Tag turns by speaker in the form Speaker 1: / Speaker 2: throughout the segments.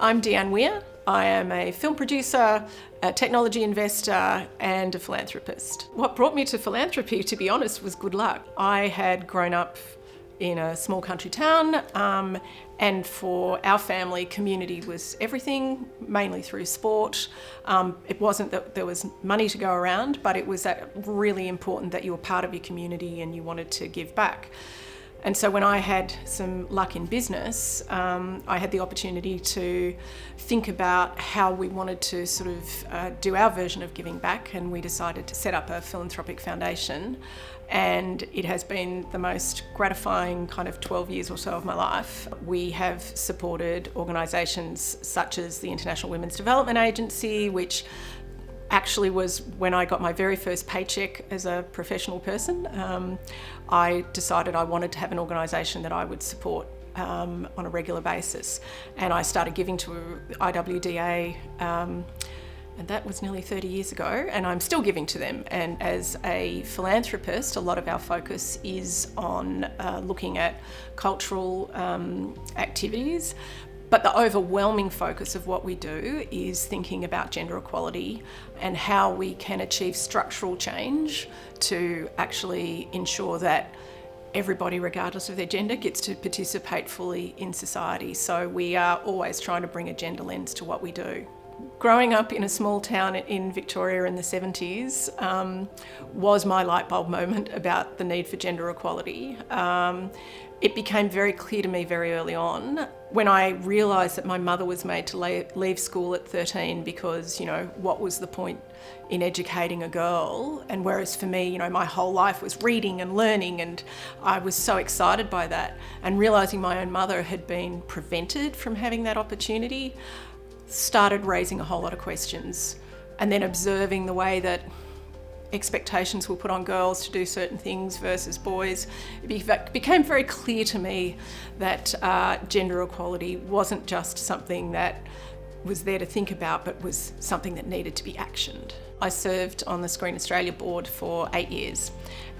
Speaker 1: I'm Deanne Weir. I am a film producer, a technology investor and a philanthropist. What brought me to philanthropy, to be honest, was good luck. I had grown up in a small country town and for our family, community was everything, mainly through sport. It wasn't that there was money to go around, but it was really important that you were part of your community and you wanted to give back. And so when I had some luck in business, I had the opportunity to think about how we wanted to sort of do our version of giving back, and we decided to set up a philanthropic foundation. And it has been the most gratifying kind of 12 years or so of my life. We have supported organisations such as the International Women's Development Agency, which actually was when I got my very first paycheck as a professional person. I decided I wanted to have an organisation that I would support on a regular basis. And I started giving to IWDA, and that was nearly 30 years ago, and I'm still giving to them. And as a philanthropist, a lot of our focus is on looking at cultural activities. But the overwhelming focus of what we do is thinking about gender equality and how we can achieve structural change to actually ensure that everybody, regardless of their gender, gets to participate fully in society. So we are always trying to bring a gender lens to what we do. Growing up in a small town in Victoria in the 70s was my light bulb moment about the need for gender equality. It became very clear to me very early on when I realised that my mother was made to leave school at 13 because, you know, what was the point in educating a girl? And whereas for me, you know, my whole life was reading and learning, and I was so excited by that. And realising my own mother had been prevented from having that opportunity started raising a whole lot of questions. And then observing the way that expectations were put on girls to do certain things versus boys, it became very clear to me that gender equality wasn't just something that was there to think about, but was something that needed to be actioned. I served on the Screen Australia board for 8 years,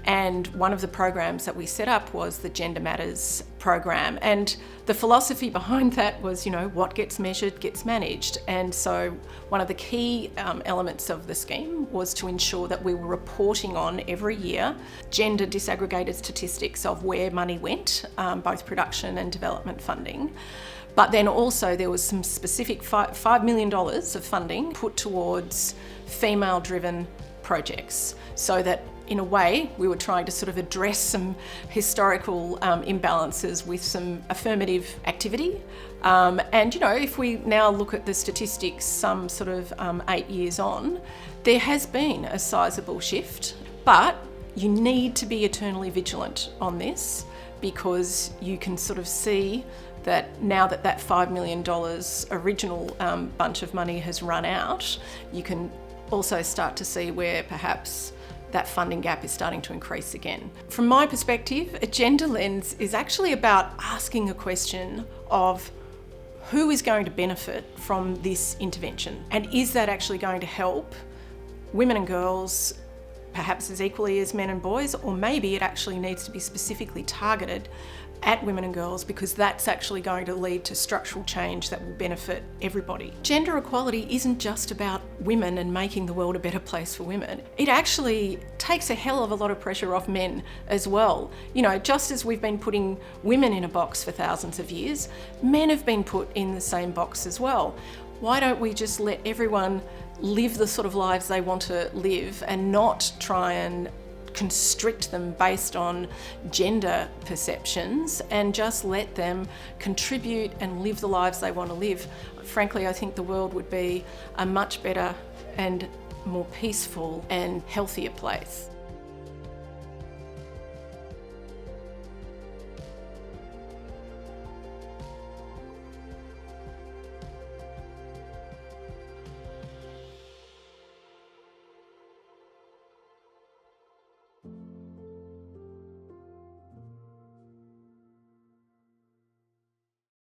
Speaker 1: and one of the programs that we set up was the Gender Matters program. And the philosophy behind that was, you know, what gets measured gets managed. And so one of the key elements of the scheme was to ensure that we were reporting on every year gender disaggregated statistics of where money went, both production and development funding. But then also there was some specific $5 million of funding put towards female-driven projects, so that in a way we were trying to sort of address some historical imbalances with some affirmative activity. And you know, if we now look at the statistics some sort of 8 years on, there has been a sizable shift, but you need to be eternally vigilant on this, because you can sort of see that now that that $5 million original bunch of money has run out, you can also start to see where perhaps that funding gap is starting to increase again. From my perspective, a gender lens is actually about asking a question of who is going to benefit from this intervention, and is that actually going to help women and girls perhaps as equally as men and boys, or maybe it actually needs to be specifically targeted at women and girls, because that's actually going to lead to structural change that will benefit everybody. Gender equality isn't just about women and making the world a better place for women. It actually takes a hell of a lot of pressure off men as well. You know, just as we've been putting women in a box for thousands of years, men have been put in the same box as well. Why don't we just let everyone live the sort of lives they want to live and not try and constrict them based on gender perceptions, and just let them contribute and live the lives they want to live? Frankly, I think the world would be a much better and more peaceful and healthier place.